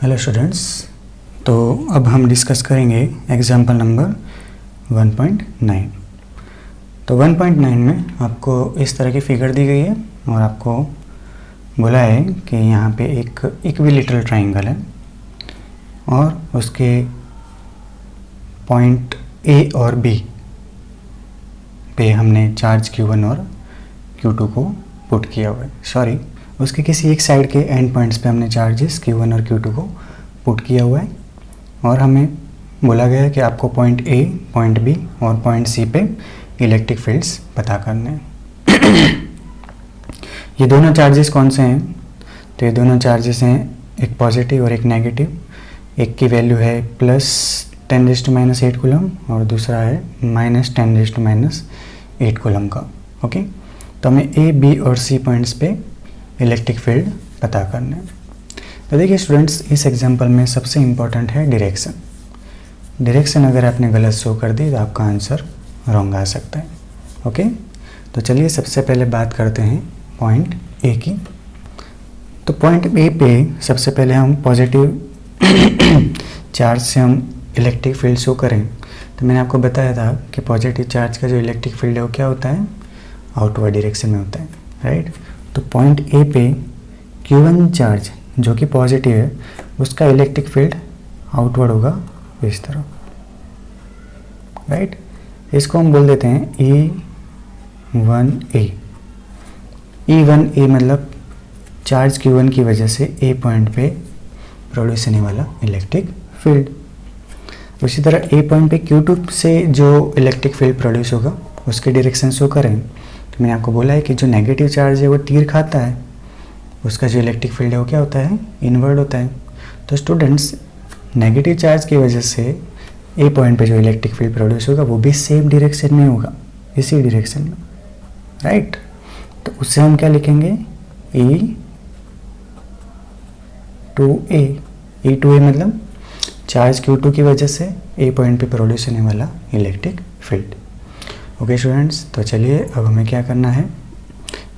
Hello students, तो अब हम डिस्कस करेंगे एग्जाम्पल नंबर 1.9। तो 1.9 में आपको इस तरह की फिगर दी गई है और आपको बोला है कि यहाँ पे एक इक्विलेटरल ट्राइंगल है और उसके पॉइंट ए और बी पे हमने चार्ज Q1 और Q2 को पुट किया हुआ है। उसके किसी एक साइड के एंड पॉइंट्स पे हमने चार्जेस Q1 और Q2 को पुट किया हुआ है और हमें बोला गया है कि आपको पॉइंट ए, पॉइंट बी और पॉइंट सी पे इलेक्ट्रिक फील्ड्स पता करने हैं। ये दोनों चार्जेस कौन से हैं? तो ये दोनों चार्जेस हैं, एक पॉजिटिव और एक नेगेटिव। एक की वैल्यू है +10⁻⁸ कूलम और दूसरा है -10⁻⁸ कूलम का। ओके, तो हमें ए, बी और सी पॉइंट्स पे इलेक्ट्रिक फील्ड पता करना है। तो देखिए स्टूडेंट्स, इस एग्जांपल में सबसे इम्पोर्टेंट है डायरेक्शन। डायरेक्शन अगर आपने गलत शो कर दी तो आपका आंसर रॉन्ग आ सकता है। ओके, तो चलिए सबसे पहले बात करते हैं पॉइंट ए की। तो पॉइंट ए पे सबसे पहले हम पॉजिटिव चार्ज से हम इलेक्ट्रिक फील्ड शो करें। तो मैंने आपको बताया था कि पॉजिटिव चार्ज का जो इलेक्ट्रिक फील्ड है वो क्या होता है? आउटवर्ड डायरेक्शन में होता है, राइट। तो पॉइंट ए पे Q1 चार्ज जो कि पॉजिटिव है उसका इलेक्ट्रिक फील्ड आउटवर्ड होगा इस तरह, राइट। इसको हम बोल देते हैं E1A। E1A मतलब चार्ज Q1 की वजह से ए पॉइंट पे प्रोड्यूस होने वाला इलेक्ट्रिक फील्ड। उसी तरह ए पॉइंट पे Q2 से जो इलेक्ट्रिक फील्ड प्रोड्यूस होगा उसके डायरेक्शन शो करें। तो मैंने आपको बोला है कि जो नेगेटिव चार्ज है वो तीर खाता है, उसका जो इलेक्ट्रिक फील्ड है वो क्या होता है? इनवर्ड होता है। तो स्टूडेंट्स, नेगेटिव चार्ज की वजह से ए पॉइंट पे जो इलेक्ट्रिक फील्ड प्रोड्यूस होगा वो भी सेम डायरेक्शन में होगा, इसी डायरेक्शन में, राइट। तो उससे हम क्या लिखेंगे? E2A। E2A मतलब चार्ज Q2 की वजह से ए पॉइंट पे प्रोड्यूस होने वाला इलेक्ट्रिक फील्ड। ओके स्टूडेंट्स, तो चलिए अब हमें क्या करना है,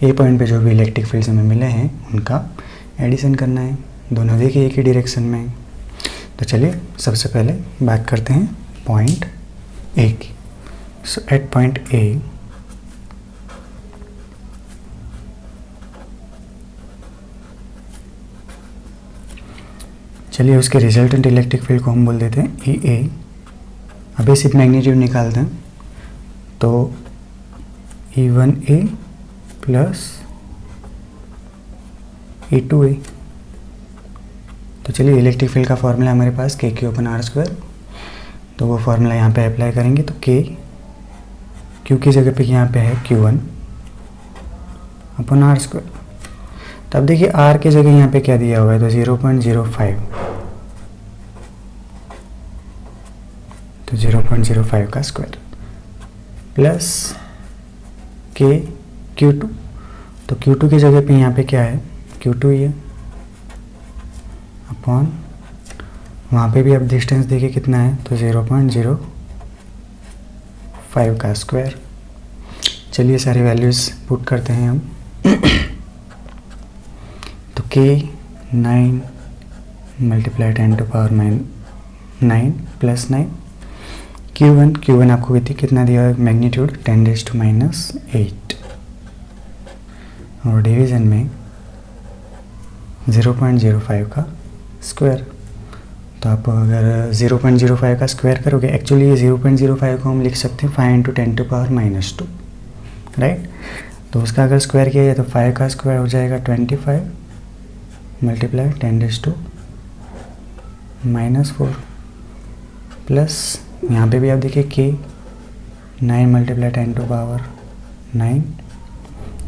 ए पॉइंट पे जो भी इलेक्ट्रिक फील्ड्स हमें मिले हैं उनका एडिशन करना है। दोनों देखिए एक ही डायरेक्शन में। तो चलिए सबसे पहले बात करते हैं पॉइंट ए की। सो एट पॉइंट ए चलिए उसके रिजल्टेंट इलेक्ट्रिक फील्ड को हम बोल देते हैं EA। अब इसी मैग्नीट्यूड निकालते हैं तो E1A प्लस E2A। तो चलिए इलेक्ट्रिक फील्ड का फॉर्मूला हमारे पास KQ/R²। तो वो फॉर्मूला यहाँ पे अप्लाई करेंगे तो Q की जगह पे यहाँ पे है Q1/R²। तो अब देखिए R की जगह यहाँ पे क्या दिया हुआ है? तो 0.05। तो 0.05 का स्क्वायर प्लस Q2। तो Q2 की जगह पे यहाँ पे क्या है? Q2 ही है अपॉन, वहाँ पे भी अब डिस्टेंस देखिए कितना है? तो 0.05 का स्क्वायर। चलिए सारी वैल्यूज़ पुट करते हैं हम। तो K 9 मल्टीप्लाई 10⁻⁹ प्लस 9। Q1 आपको कितना दिया है? मैग्नीट्यूड 10⁻⁸ और डिवीज़न में 0.05 का स्क्वायर। तो आप अगर 0.05 का स्क्वायर करोगे, एक्चुअली ये 0.05 को हम लिख सकते हैं 5 × 10⁻², राइट। तो उसका अगर स्क्वायर किया जाए तो 5 का स्क्वायर हो जाएगा 25 मल्टीप्लाई 10⁻⁴ प्लस यहाँ पे भी आप देखिए K 9 मल्टीप्लाई 10⁻⁹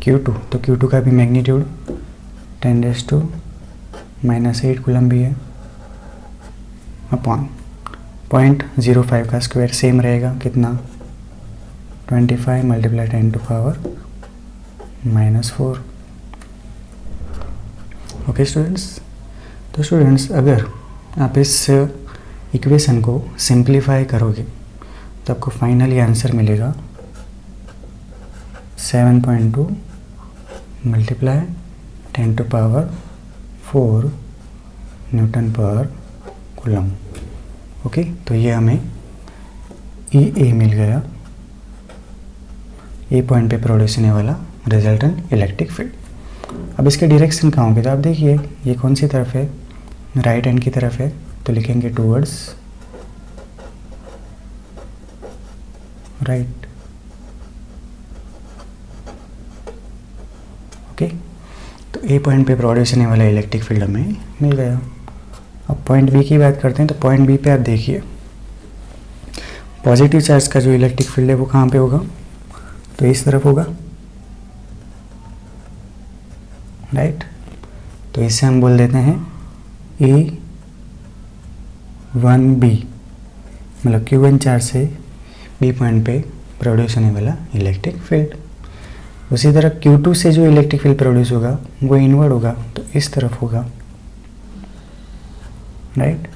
Q2। तो Q2 का भी मैग्नीट्यूड 10⁻⁸ कूलम भी है अपॉन 0.05 का स्क्वायर सेम रहेगा कितना? 25 मल्टीप्लाई 10⁻⁴। ओके स्टूडेंट्स, तो स्टूडेंट्स अगर आप इस इक्वेशन को सिंप्लीफाई करोगे तो आपको फाइनली आंसर मिलेगा 7.2 मल्टीप्लाई 10⁻⁴ न्यूटन पर कूलम। ओके, तो ये हमें ई मिल गया, ए पॉइंट पे प्रोड्यूस होने वाला रिजल्टेंट इलेक्ट्रिक फील्ड। अब इसके डायरेक्शन कहाँ होगी, तो आप देखिए ये कौन सी तरफ है, राइट हैंड की तरफ है, तो लिखेंगे टूवर्ड्स राइट। ओके, तो ए पॉइंट पे प्रोड्यूस होने वाला इलेक्ट्रिक फील्ड हमें मिल गया। अब पॉइंट बी की बात करते हैं, तो पॉइंट बी पे आप देखिए पॉजिटिव चार्ज का जो इलेक्ट्रिक फील्ड है वो कहाँ पे होगा, तो इस तरफ होगा, राइट। तो इससे हम बोल देते हैं E1B, मतलब Q1 चार्ज से बी पॉइंट पे प्रोड्यूस होने वाला इलेक्ट्रिक फील्ड। उसी तरह Q2 से जो इलेक्ट्रिक फील्ड प्रोड्यूस होगा वो इनवर्ड होगा, तो इस तरफ होगा, राइट।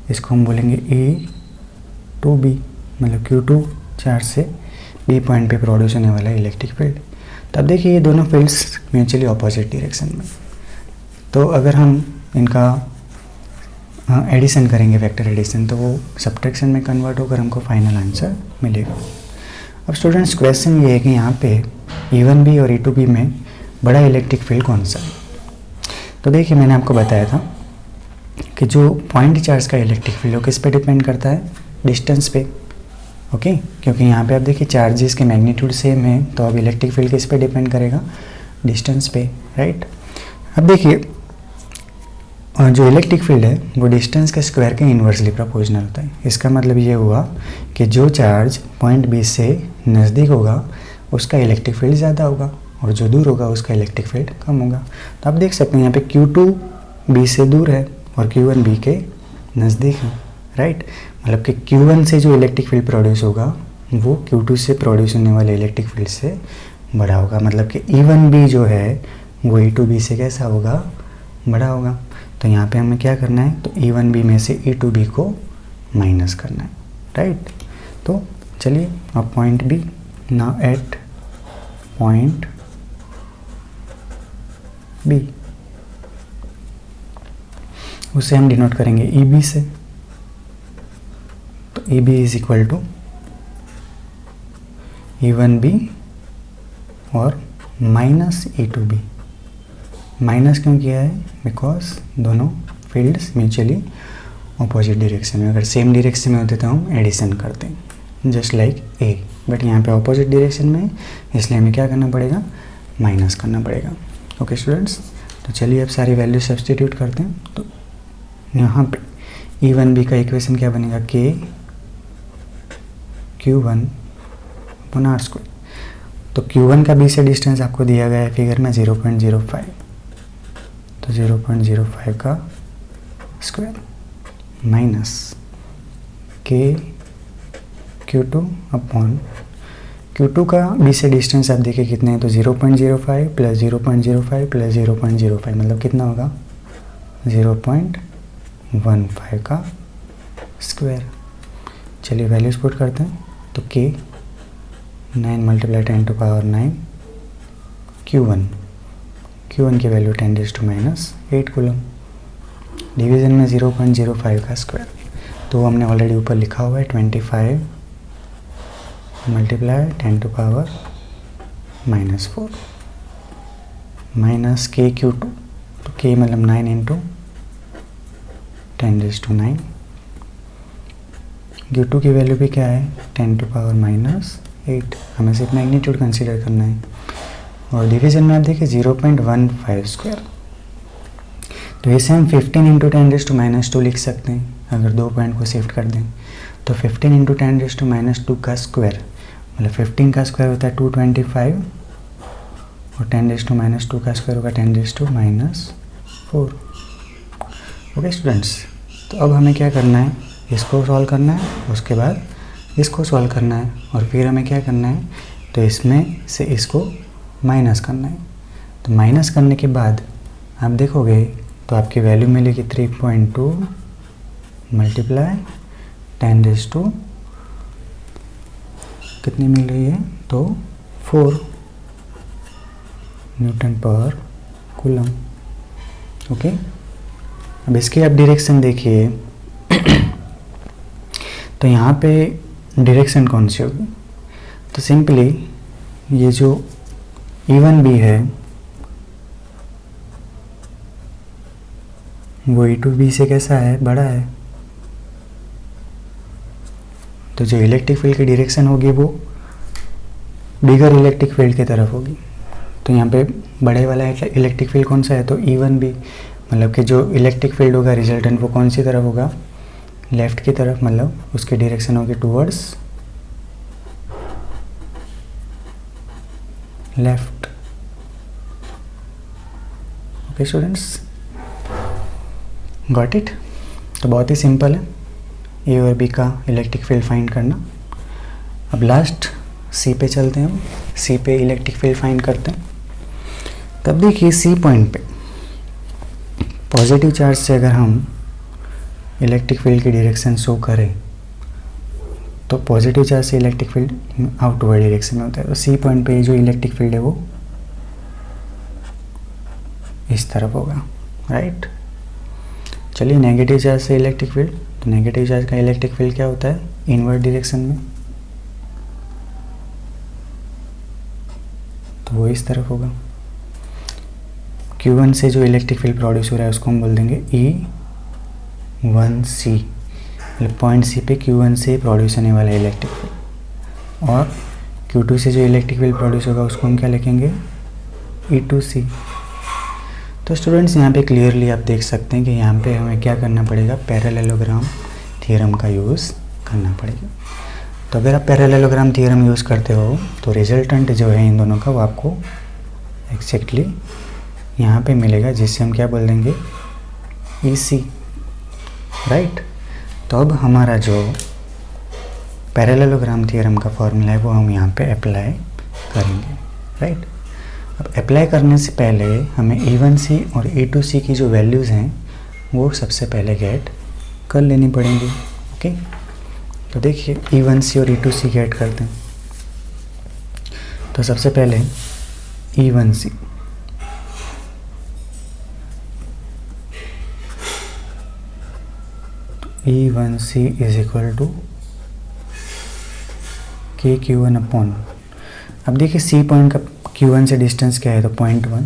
इसको हम बोलेंगे E2B, मतलब Q2 चार्ज से बी पॉइंट पे प्रोड्यूस होने वाला इलेक्ट्रिक फील्ड। तब देखिए ये दोनों फील्ड्स म्यूचुअली ऑपोजिट डायरेक्शन में, तो अगर हम इनका एडिशन करेंगे, वेक्टर एडिशन, तो वो सब्ट्रैक्शन में कन्वर्ट होकर हमको फाइनल आंसर मिलेगा। अब स्टूडेंट्स क्वेश्चन ये है कि यहाँ पे E1B और E2B में बड़ा इलेक्ट्रिक फील्ड कौन सा है। तो देखिए मैंने आपको बताया था कि जो पॉइंट चार्ज का इलेक्ट्रिक फील्ड वो किस पे डिपेंड करता है, डिस्टेंस पे। ओके, क्योंकि यहाँ पे आप देखिए चार्जेस के मैग्नीट्यूड सेम है, तो अब इलेक्ट्रिक फील्ड किस पे डिपेंड करेगा, डिस्टेंस पे, राइट। अब देखिए जो इलेक्ट्रिक फील्ड है वो डिस्टेंस के स्क्वायर के इन्वर्सली प्रोपोर्शनल होता है। इसका मतलब ये हुआ कि जो चार्ज पॉइंट बी से नज़दीक होगा उसका इलेक्ट्रिक फील्ड ज़्यादा होगा, और जो दूर होगा उसका इलेक्ट्रिक फील्ड कम होगा। तो आप देख सकते हैं यहाँ पे Q2 बी से दूर है और Q1 बी के नज़दीक है, राइट। मतलब कि Q1 से जो इलेक्ट्रिक फील्ड प्रोड्यूस होगा वो Q2 से प्रोड्यूस होने वाले इलेक्ट्रिक फील्ड से बड़ा होगा, मतलब कि E1B जो है वो E2B से कैसा होगा, बड़ा होगा। तो यहाँ पे हमें क्या करना है, तो E1B में से E2B को माइनस करना है, राइट। तो चलिए अब point B, now at point B, उसे हम डिनोट करेंगे EB से। तो EB is equal to E1B और माइनस E2B। माइनस क्यों किया है, बिकॉज दोनों फील्ड्स म्यूचुअली ऑपोजिट डायरेक्शन में, अगर सेम डायरेक्शन में होते तो हम एडिशन करते हैं जस्ट लाइक A, बट यहाँ पे ऑपोजिट डायरेक्शन में, इसलिए हमें क्या करना पड़ेगा, माइनस करना पड़ेगा। ओके स्टूडेंट्स, तो चलिए अब सारी वैल्यू सब्सटीट्यूट करते हैं। तो यहाँ पे E1B का इक्वेशन क्या बनेगा, K Q1 upon R square. तो Q1 का B से डिस्टेंस आपको दिया गया है फिगर में 0.05, तो 0.05 का square minus K Q2 upon Q2 का B से डिस्टेंस आप देखिए कितने हैं, तो 0.05 प्लस 0.05 प्लस 0.05 मतलब कितना होगा, 0.15 का स्क्वायर। चलिए वैल्यूज पुट करते हैं। तो K 9 multiply 10 to power 9 Q1 की वैल्यू 10⁻⁻8 कूलम, डिवीज़न में 0.05 का स्क्वायर, तो हमने ऑलरेडी ऊपर लिखा हुआ है 25 multiply 10 to power -4 minus K Q2, तो K मतलब 9 इंटू 10⁻⁹। Q2 की वैल्यू भी क्या है, 10 टू पावर -8, हमें सिर्फ मैग्नीट्यूड कंसीडर करना है। और डिवीज़न में आप देखिए 0.15 स्क्वायर, तो इसे हम 15 इंटू 10⁻² लिख सकते हैं अगर दो पॉइंट को शिफ्ट कर दें। तो 15 इंटू 10⁻² का स्क्वायर मतलब 15 का स्क्वायर होता है 225 और 10⁻² का स्क्वायर होगा 10⁻⁴। ओके स्टूडेंट्स, तो अब हमें क्या करना है, इसको सॉल्व करना है, उसके बाद इसको सॉल्व करना है, और फिर हमें क्या करना है, तो इसमें से इसको माइनस करना है। तो माइनस करने के बाद आप देखोगे तो आपकी वैल्यू मिलेगी 3.2 मल्टीप्लाई 10⁻⁴ कितनी मिल रही है, तो 4 न्यूटन पर कूलम। ओके, अब इसकी आप डायरेक्शन देखिए तो यहाँ पे डायरेक्शन कौन सी होगी, तो सिंपली ये जो E1B है वो E2B से कैसा है, बड़ा है, तो जो इलेक्ट्रिक फील्ड की डायरेक्शन होगी वो बिगर इलेक्ट्रिक फील्ड की तरफ होगी। तो यहाँ पे बड़े वाला इलेक्ट्रिक फील्ड कौन सा है, तो E1B, मतलब कि जो इलेक्ट्रिक फील्ड होगा रिजल्टेंट वो कौन सी तरफ होगा, लेफ्ट की तरफ, मतलब उसकी डायरेक्शन होगी towards left. Okay students, got it. तो बहुत ही सिंपल है ए और बी का इलेक्ट्रिक फील्ड फाइंड करना। अब लास्ट सी पे चलते हैं, हम सी पे इलेक्ट्रिक फील्ड फाइंड करते हैं। तब देखिए सी पॉइंट पे पॉजिटिव चार्ज से अगर हम इलेक्ट्रिक फील्ड की डायरेक्शन शो करें तो पॉजिटिव चार्ज से इलेक्ट्रिक फील्ड आउटवर्ड डायरेक्शन में होता है। तो सी पॉइंट पे जो इलेक्ट्रिक फील्ड है वो इस तरफ होगा, राइट। चलिए नेगेटिव चार्ज से इलेक्ट्रिक फील्ड, तो नेगेटिव चार्ज का इलेक्ट्रिक फील्ड क्या होता है, इनवर्ड डायरेक्शन में, तो वो इस तरफ होगा। Q1 से जो इलेक्ट्रिक फील्ड प्रोड्यूस हो रहा है उसको हम बोल देंगे E1C, मतलब पॉइंट सी पे Q1 से प्रोड्यूस होने वाला इलेक्ट्रिक फील्ड। और Q2 से जो इलेक्ट्रिक फील्ड प्रोड्यूस होगा उसको हम क्या लिखेंगे, E2C। तो स्टूडेंट्स यहाँ पे क्लियरली आप देख सकते हैं कि यहाँ पे हमें क्या करना पड़ेगा, पैरेललोग्राम थ्योरम का यूज़ करना पड़ेगा। तो अगर आप पैरेललोग्राम थ्योरम यूज़ करते हो तो रिजल्टेंट जो है इन दोनों का वो आपको एक्जैक्टली यहाँ पे मिलेगा, जिससे हम क्या बोल देंगे, EC, राइट। तो अब हमारा जो पैरेललोग्राम थ्योरम का फॉर्मूला है वो हम यहाँ पे अप्लाई करेंगे, राइट। अब अप्लाई करने से पहले हमें E1C और E2C की जो वैल्यूज़ हैं वो सबसे पहले गेट कर लेनी पड़ेंगी। ओके, तो देखिए E1C और E2C गेट करते हैं। तो सबसे पहले E1C, E1C is equal to KQ1 upon, अब देखिए सी पॉइंट का Q1 से डिस्टेंस क्या है, तो 0.1,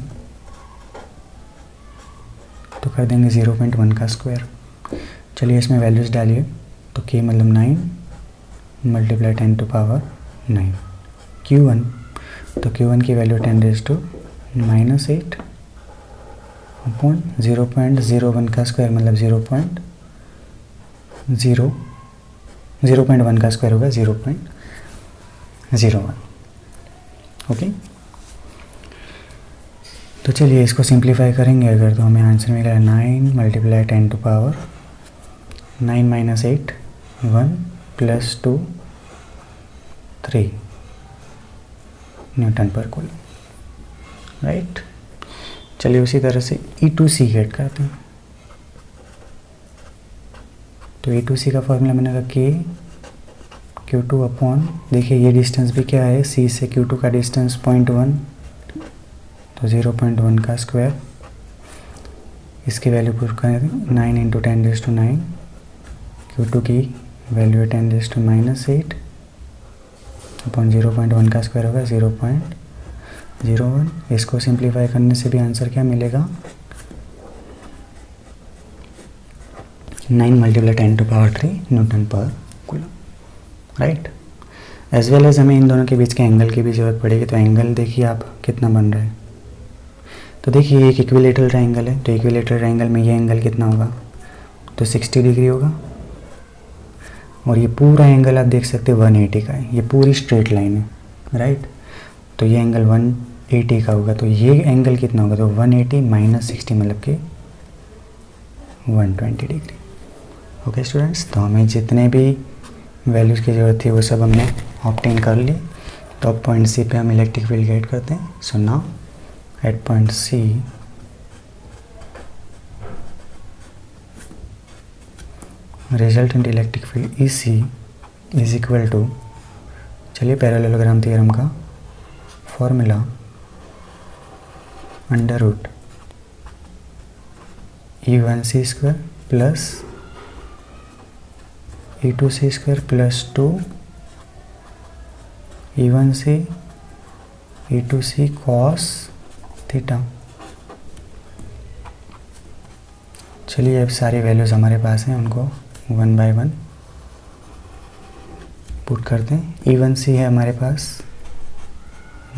तो कर देंगे 0.1 का स्क्वायर। चलिए इसमें वैल्यूज़ डालिए, तो K मतलब 9 मल्टीप्लाई 10 टू पावर 9, Q1, तो Q1 की वैल्यू 10⁻⁸ अपॉन 0.01 का स्क्वायर, मतलब 0.1 का स्क्वायर होगा 0.01। ओके, तो चलिए इसको सिंप्लीफाई करेंगे अगर, तो हमें आंसर मिलेगा 9 मल्टीप्लाई 10 टू पावर 9 - 8 1 + 2 3 न्यूटन पर कूलम, राइट। चलिए उसी तरह से E2C गेट करते हैं। तो E2C का फॉर्मूला बनेगा KQ2 अपॉन, देखिए ये डिस्टेंस भी क्या है, C से Q2 का डिस्टेंस 0.1, तो 0.1 का स्क्वायर, इसकी वैल्यू पुट करें 9 × 10⁻⁹, Q2 की वैल्यू है 10⁻⁸ अपॉन 0.1 का स्क्वायर होगा 0.01। इसको सिंप्लीफाई करने से भी आंसर क्या मिलेगा, 9 × 10 टू पावर 3 न्यूटन पर coulomb, right. As well as हमें इन दोनों के बीच के एंगल की भी ज़रूरत पड़ेगी। तो एंगल देखिए आप कितना बन रहा है, तो देखिए एक इक्विलेटरल ट्रायंगल है, तो इक्विलेटरल ट्रायंगल में ये एंगल कितना होगा, तो 60 डिग्री होगा। और ये पूरा एंगल आप देख सकते हैं 180 का है, ये पूरी स्ट्रेट लाइन है, राइट। तो ये एंगल 180 का होगा, तो ये एंगल कितना होगा, तो 180 - 60 मतलब कि 120 डिग्री। ओके स्टूडेंट्स, तो हमें जितने भी वैल्यूज़ की ज़रूरत थी वो सब हमने ऑब्टेन कर ली। तो अब पॉइंट सी पे हम इलेक्ट्रिक फील्ड गेट करते हैं। So now at point C resultant electric field EC is equal to, चलिए पैरेललोग्राम थ्योरम का formula √, E1c square plus E2c square plus 2 E1c E2c cos theta. चलिए अब सारी वैल्यूज़ हमारे पास हैं, उनको 1 बाय 1 पुट करते हैं। E1c है हमारे पास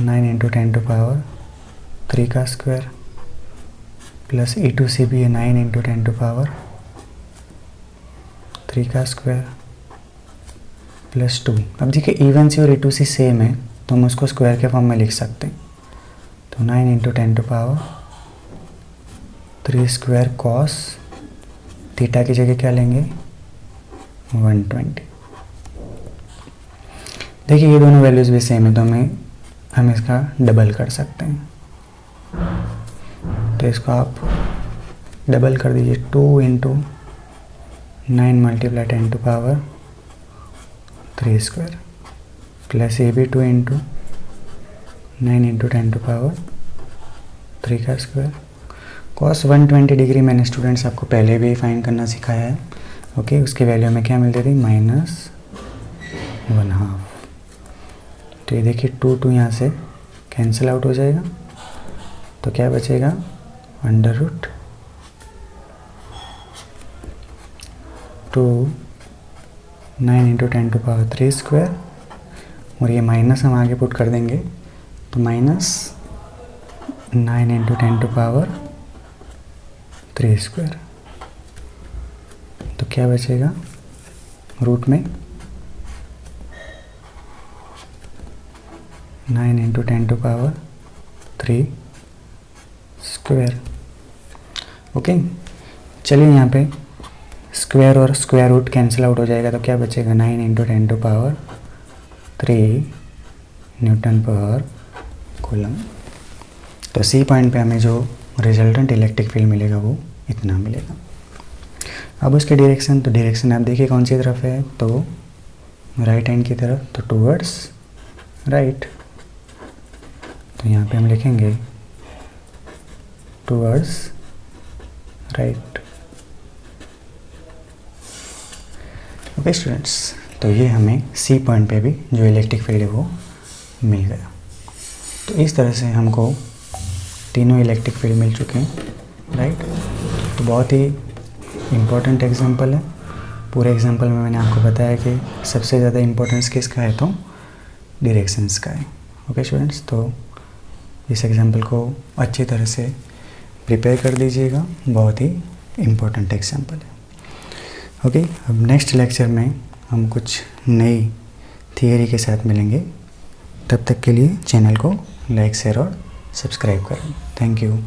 9 × 10⁻³ का स्क्वायर प्लस E2c भी है 9 × 10⁻³ का स्क्वायर प्लस 2। अब देखिए E1c और E2c सेम है तो हम उसको स्क्वायर के फॉर्म में लिख सकते हैं। तो 9 × 10⁻³ स्क्वायर कॉस थीटा की जगह क्या लेंगे 120। देखिए ये दोनों वैल्यूज़ भी सेम है तो हम इसका डबल कर सकते हैं। तो इसको आप डबल कर दीजिए 2 × 9 × 10⁻³ स्क्वायर प्लस ये भी 2 × 9 × 10⁻³ का स्क्वायर कॉस 120 डिग्री मैंने स्टूडेंट्स आपको पहले भी फाइंड करना सिखाया है। ओके, उसकी वैल्यू में क्या मिलती थी -1/2। तो ये देखिए 2 यहाँ से कैंसिल आउट हो जाएगा तो क्या बचेगा √2 9 × 10⁻³ स्क्वायर और ये माइनस हम आगे पुट कर देंगे तो -9 × 10⁻³ स्क्वायर। तो क्या बचेगा रूट में 9 × 10⁻³ स्क्वायर। ओके, चलिए यहाँ पे स्क्वायर और स्क्वायर रूट कैंसिल आउट हो जाएगा तो क्या बचेगा 9 × 10⁻³ न्यूटन पर कूलम। तो सी पॉइंट पे हमें जो रिजल्टेंट इलेक्ट्रिक फील्ड मिलेगा वो इतना मिलेगा। अब उसके डायरेक्शन, तो डायरेक्शन आप देखिए कौन सी तरफ है तो राइट हैंड की तरफ, तो टूवर्ड्स राइट। तो यहाँ पे हम लिखेंगे टूवर्ड्स राइट। ओके स्टूडेंट्स, तो ये हमें सी पॉइंट पे भी जो इलेक्ट्रिक फील्ड है वो मिल गया। तो इस तरह से हमको तीनों इलेक्ट्रिक फील्ड मिल चुके हैं, राइट। तो बहुत ही इम्पोर्टेंट एग्जांपल है। पूरे एग्जांपल में मैंने आपको बताया कि सबसे ज़्यादा इम्पोर्टेंस किसका है तो डायरेक्शंस का है। ओके स्टूडेंट्स, तो इस एग्जांपल को अच्छी तरह से प्रिपेयर कर दीजिएगा, बहुत ही इम्पोर्टेंट एग्जांपल है। ओके, अब नेक्स्ट लेक्चर में हम कुछ नई थियरी के साथ मिलेंगे। तब तक के लिए चैनल को लाइक शेयर और सब्सक्राइब करें। Thank you.